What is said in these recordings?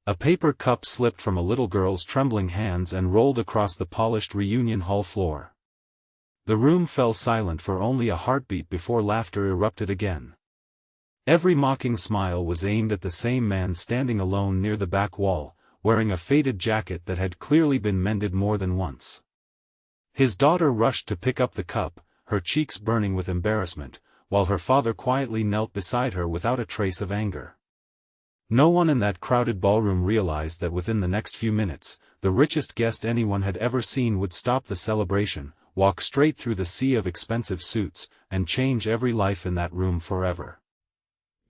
A paper cup slipped from a little girl's trembling hands and rolled across the polished reunion hall floor. The room fell silent for only a heartbeat before laughter erupted again. Every mocking smile was aimed at the same man standing alone near the back wall, wearing a faded jacket that had clearly been mended more than once. His daughter rushed to pick up the cup, her cheeks burning with embarrassment, while her father quietly knelt beside her without a trace of anger. No one in that crowded ballroom realized that within the next few minutes, the richest guest anyone had ever seen would stop the celebration, walk straight through the sea of expensive suits, and change every life in that room forever.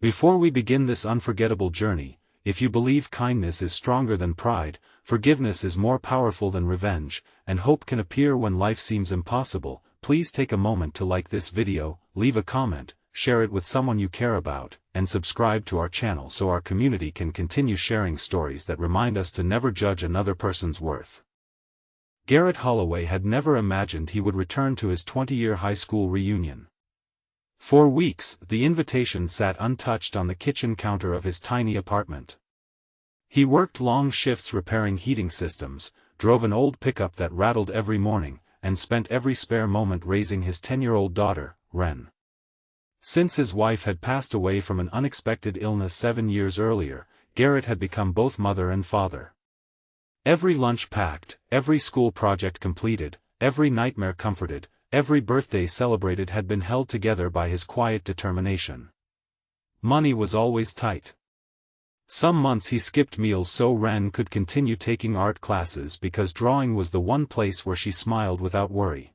Before we begin this unforgettable journey, if you believe kindness is stronger than pride, forgiveness is more powerful than revenge, and hope can appear when life seems impossible, please take a moment to like this video, leave a comment, share it with someone you care about, and subscribe to our channel so our community can continue sharing stories that remind us to never judge another person's worth. Garrett Holloway had never imagined he would return to his 20-year high school reunion. For weeks, the invitation sat untouched on the kitchen counter of his tiny apartment. He worked long shifts repairing heating systems, drove an old pickup that rattled every morning, and spent every spare moment raising his 10-year-old daughter, Ren. Since his wife had passed away from an unexpected illness 7 years earlier, Garrett had become both mother and father. Every lunch packed, every school project completed, every nightmare comforted, every birthday celebrated had been held together by his quiet determination. Money was always tight. Some months he skipped meals so Ren could continue taking art classes because drawing was the one place where she smiled without worry.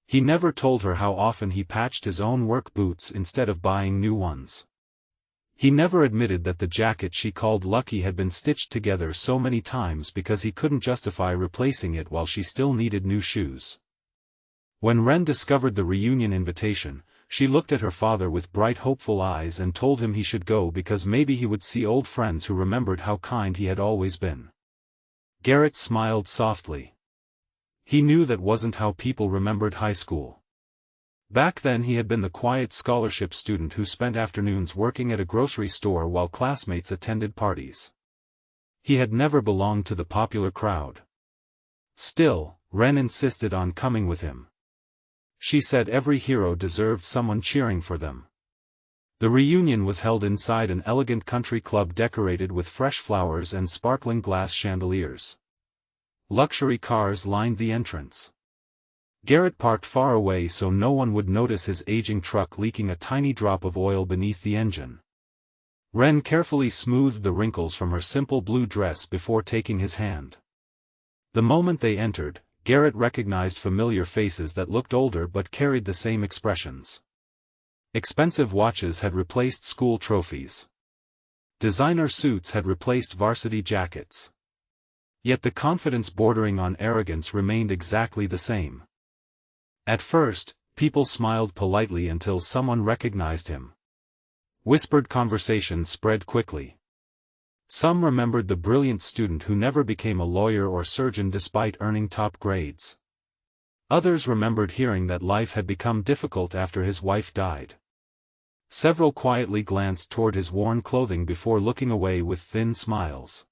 He never told her how often he patched his own work boots instead of buying new ones. He never admitted that the jacket she called lucky had been stitched together so many times because he couldn't justify replacing it while she still needed new shoes. When Ren discovered the reunion invitation, she looked at her father with bright hopeful eyes and told him he should go because maybe he would see old friends who remembered how kind he had always been. Garrett smiled softly. He knew that wasn't how people remembered high school. Back then he had been the quiet scholarship student who spent afternoons working at a grocery store while classmates attended parties. He had never belonged to the popular crowd. Still, Ren insisted on coming with him. She said every hero deserved someone cheering for them. The reunion was held inside an elegant country club decorated with fresh flowers and sparkling glass chandeliers. Luxury cars lined the entrance. Garrett parked far away so no one would notice his aging truck leaking a tiny drop of oil beneath the engine. Ren carefully smoothed the wrinkles from her simple blue dress before taking his hand. The moment they entered, Garrett recognized familiar faces that looked older but carried the same expressions. Expensive watches had replaced school trophies. Designer suits had replaced varsity jackets. Yet the confidence bordering on arrogance remained exactly the same. At first, people smiled politely until someone recognized him. Whispered conversation spread quickly. Some remembered the brilliant student who never became a lawyer or surgeon despite earning top grades. Others remembered hearing that life had become difficult after his wife died. Several quietly glanced toward his worn clothing before looking away with thin smiles.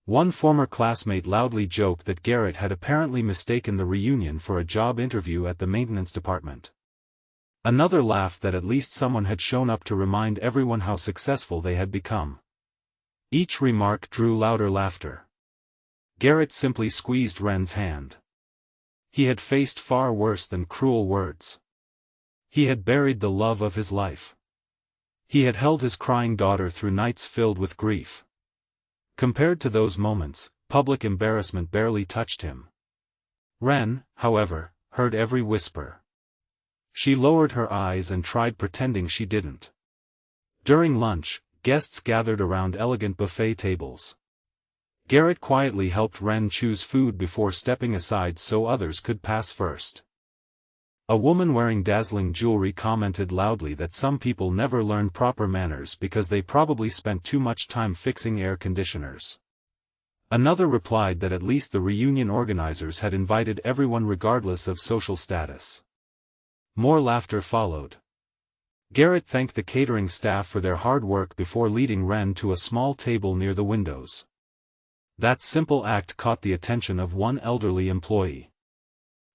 One former classmate loudly joked that Garrett had apparently mistaken the reunion for a job interview at the maintenance department. Another laughed that at least someone had shown up to remind everyone how successful they had become. Each remark drew louder laughter. Garrett simply squeezed Ren's hand. He had faced far worse than cruel words. He had buried the love of his life. He had held his crying daughter through nights filled with grief. Compared to those moments, public embarrassment barely touched him. Ren, however, heard every whisper. She lowered her eyes and tried pretending she didn't. During lunch, guests gathered around elegant buffet tables. Garrett quietly helped Ren choose food before stepping aside so others could pass first. A woman wearing dazzling jewelry commented loudly that some people never learn proper manners because they probably spent too much time fixing air conditioners. Another replied that at least the reunion organizers had invited everyone regardless of social status. More laughter followed. Garrett thanked the catering staff for their hard work before leading Ren to a small table near the windows. That simple act caught the attention of one elderly employee.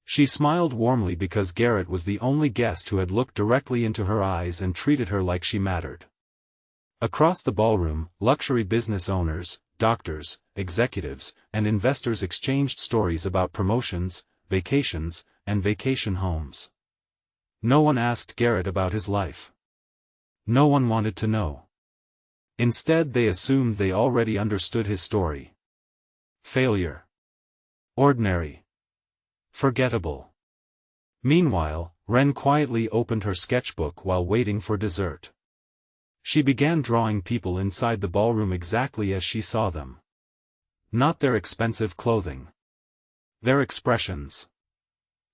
She smiled warmly because Garrett was the only guest who had looked directly into her eyes and treated her like she mattered. Across the ballroom, luxury business owners, doctors, executives, and investors exchanged stories about promotions, vacations, and vacation homes. No one asked Garrett about his life. No one wanted to know. Instead, they assumed they already understood his story. Failure. Ordinary. Forgettable. Meanwhile, Ren quietly opened her sketchbook while waiting for dessert. She began drawing people inside the ballroom exactly as she saw them. Not their expensive clothing. Their expressions.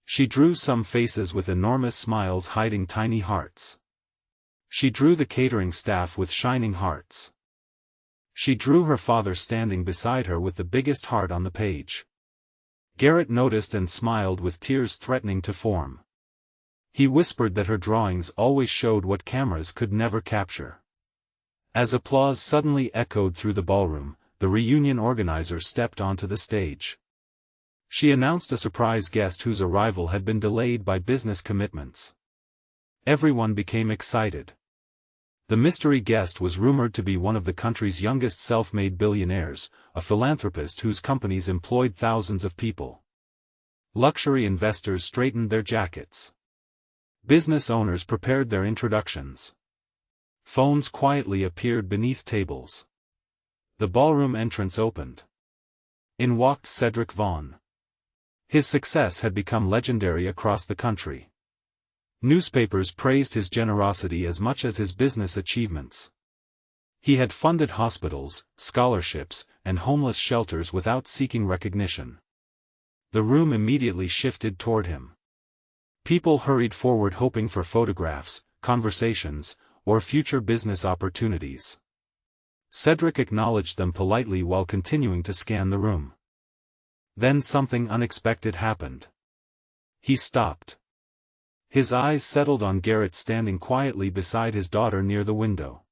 She drew some faces with enormous smiles hiding tiny hearts. She drew the catering staff with shining hearts. She drew her father standing beside her with the biggest heart on the page. Garrett noticed and smiled with tears threatening to form. He whispered that her drawings always showed what cameras could never capture. As applause suddenly echoed through the ballroom, the reunion organizer stepped onto the stage. She announced a surprise guest whose arrival had been delayed by business commitments. Everyone became excited. The mystery guest was rumored to be one of the country's youngest self-made billionaires, a philanthropist whose companies employed thousands of people. Luxury investors straightened their jackets. Business owners prepared their introductions. Phones quietly appeared beneath tables. The ballroom entrance opened. In walked Cedric Vaughn. His success had become legendary across the country. Newspapers praised his generosity as much as his business achievements. He had funded hospitals, scholarships, and homeless shelters without seeking recognition. The room immediately shifted toward him. People hurried forward hoping for photographs, conversations, or future business opportunities. Cedric acknowledged them politely while continuing to scan the room. Then something unexpected happened. He stopped. His eyes settled on Garrett standing quietly beside his daughter near the window.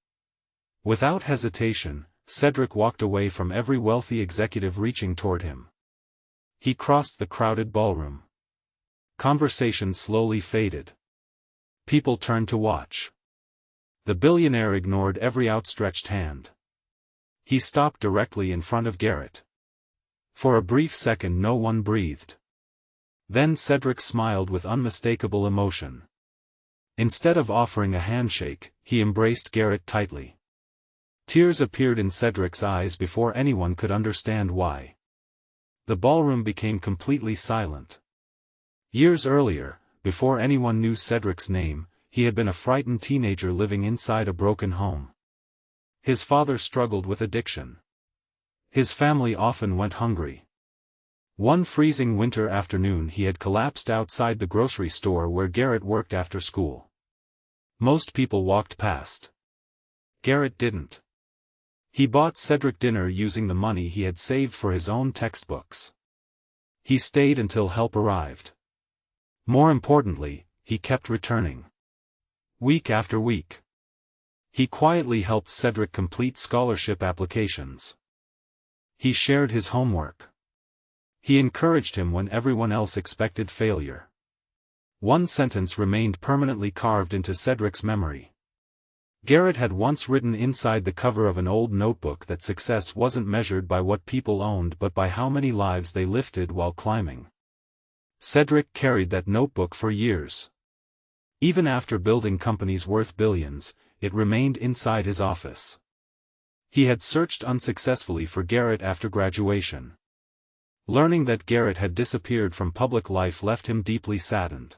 Without hesitation, Cedric walked away from every wealthy executive reaching toward him. He crossed the crowded ballroom. Conversation slowly faded. People turned to watch. The billionaire ignored every outstretched hand. He stopped directly in front of Garrett. For a brief second no one breathed. Then Cedric smiled with unmistakable emotion. Instead of offering a handshake, he embraced Garrett tightly. Tears appeared in Cedric's eyes before anyone could understand why. The ballroom became completely silent. Years earlier, before anyone knew Cedric's name, he had been a frightened teenager living inside a broken home. His father struggled with addiction. His family often went hungry. One freezing winter afternoon he had collapsed outside the grocery store where Garrett worked after school. Most people walked past. Garrett didn't. He bought Cedric dinner using the money he had saved for his own textbooks. He stayed until help arrived. More importantly, he kept returning. Week after week. He quietly helped Cedric complete scholarship applications. He shared his homework. He encouraged him when everyone else expected failure. One sentence remained permanently carved into Cedric's memory. Garrett had once written inside the cover of an old notebook that success wasn't measured by what people owned but by how many lives they lifted while climbing. Cedric carried that notebook for years. Even after building companies worth billions, it remained inside his office. He had searched unsuccessfully for Garrett after graduation. Learning that Garrett had disappeared from public life left him deeply saddened.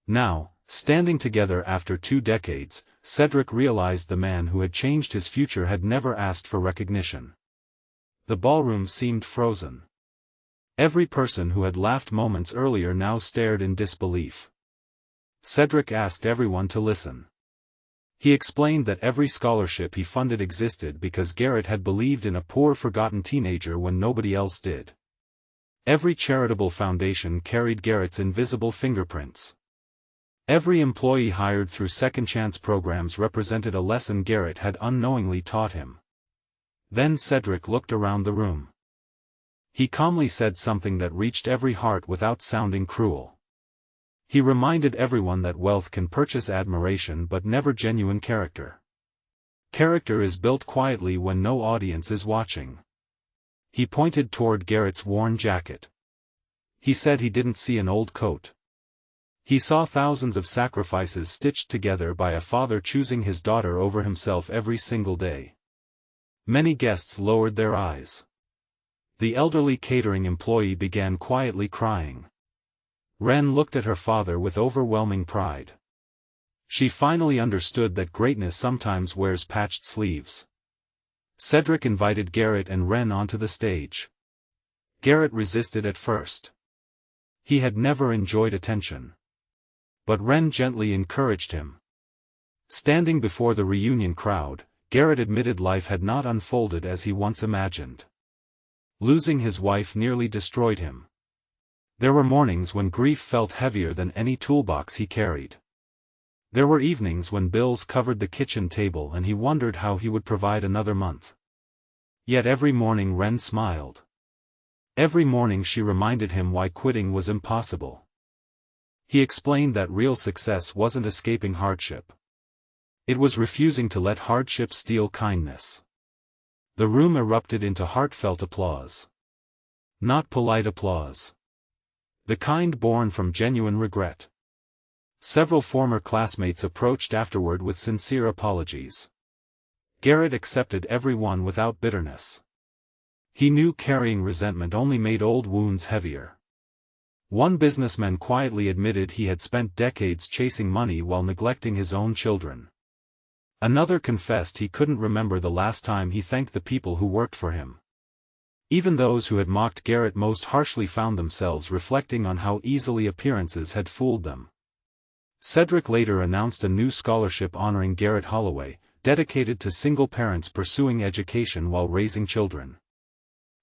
Now, standing together after 2 decades, Cedric realized the man who had changed his future had never asked for recognition. The ballroom seemed frozen. Every person who had laughed moments earlier now stared in disbelief. Cedric asked everyone to listen. He explained that every scholarship he funded existed because Garrett had believed in a poor forgotten teenager when nobody else did. Every charitable foundation carried Garrett's invisible fingerprints. Every employee hired through second chance programs represented a lesson Garrett had unknowingly taught him. Then Cedric looked around the room. He calmly said something that reached every heart without sounding cruel. He reminded everyone that wealth can purchase admiration but never genuine character. Character is built quietly when no audience is watching. He pointed toward Garrett's worn jacket. He said he didn't see an old coat. He saw thousands of sacrifices stitched together by a father choosing his daughter over himself every single day. Many guests lowered their eyes. The elderly catering employee began quietly crying. Ren looked at her father with overwhelming pride. She finally understood that greatness sometimes wears patched sleeves. Cedric invited Garrett and Ren onto the stage. Garrett resisted at first. He had never enjoyed attention. But Ren gently encouraged him. Standing before the reunion crowd, Garrett admitted life had not unfolded as he once imagined. Losing his wife nearly destroyed him. There were mornings when grief felt heavier than any toolbox he carried. There were evenings when bills covered the kitchen table and he wondered how he would provide another month. Yet every morning Ren smiled. Every morning she reminded him why quitting was impossible. He explained that real success wasn't escaping hardship. It was refusing to let hardship steal kindness. The room erupted into heartfelt applause. Not polite applause. The kind born from genuine regret. Several former classmates approached afterward with sincere apologies. Garrett accepted every one without bitterness. He knew carrying resentment only made old wounds heavier. One businessman quietly admitted he had spent decades chasing money while neglecting his own children. Another confessed he couldn't remember the last time he thanked the people who worked for him. Even those who had mocked Garrett most harshly found themselves reflecting on how easily appearances had fooled them. Cedric later announced a new scholarship honoring Garrett Holloway, dedicated to single parents pursuing education while raising children.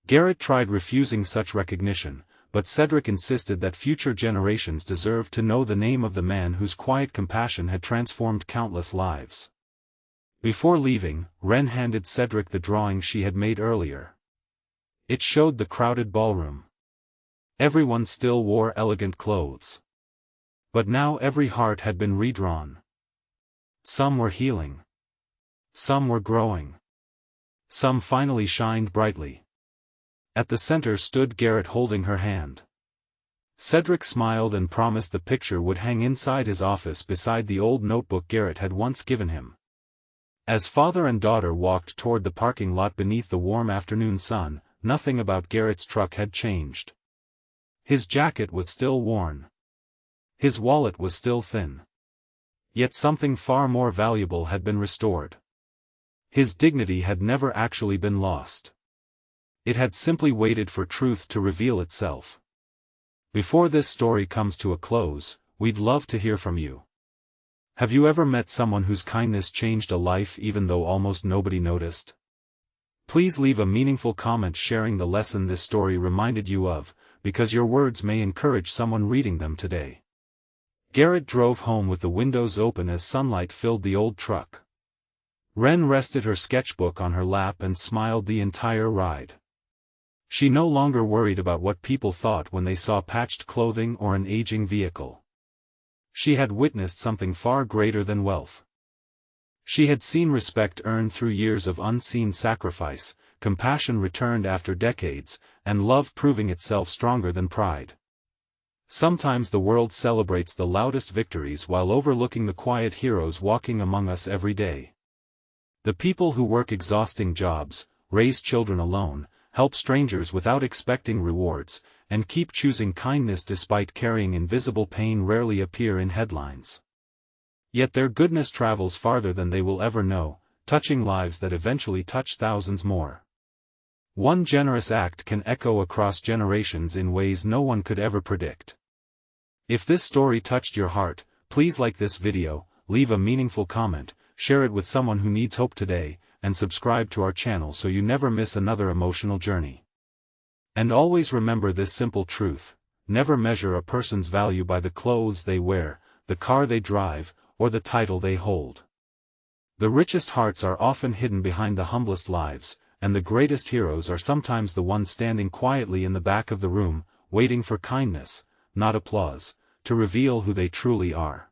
Garrett tried refusing such recognition, but Cedric insisted that future generations deserved to know the name of the man whose quiet compassion had transformed countless lives. Before leaving, Ren handed Cedric the drawing she had made earlier. It showed the crowded ballroom. Everyone still wore elegant clothes. But now every heart had been redrawn. Some were healing. Some were growing. Some finally shined brightly. At the center stood Garrett holding her hand. Cedric smiled and promised the picture would hang inside his office beside the old notebook Garrett had once given him. As father and daughter walked toward the parking lot beneath the warm afternoon sun, nothing about Garrett's truck had changed. His jacket was still worn. His wallet was still thin. Yet something far more valuable had been restored. His dignity had never actually been lost. It had simply waited for truth to reveal itself. Before this story comes to a close, we'd love to hear from you. Have you ever met someone whose kindness changed a life even though almost nobody noticed? Please leave a meaningful comment sharing the lesson this story reminded you of, because your words may encourage someone reading them today. Garrett drove home with the windows open as sunlight filled the old truck. Ren rested her sketchbook on her lap and smiled the entire ride. She no longer worried about what people thought when they saw patched clothing or an aging vehicle. She had witnessed something far greater than wealth. She had seen respect earned through years of unseen sacrifice, compassion returned after decades, and love proving itself stronger than pride. Sometimes the world celebrates the loudest victories while overlooking the quiet heroes walking among us every day. The people who work exhausting jobs, raise children alone, help strangers without expecting rewards, and keep choosing kindness despite carrying invisible pain rarely appear in headlines. Yet their goodness travels farther than they will ever know, touching lives that eventually touch thousands more. One generous act can echo across generations in ways no one could ever predict. If this story touched your heart, please like this video, leave a meaningful comment, share it with someone who needs hope today, and subscribe to our channel so you never miss another emotional journey. And always remember this simple truth: never measure a person's value by the clothes they wear, the car they drive, or the title they hold. The richest hearts are often hidden behind the humblest lives, and the greatest heroes are sometimes the ones standing quietly in the back of the room, waiting for kindness, not applause, to reveal who they truly are.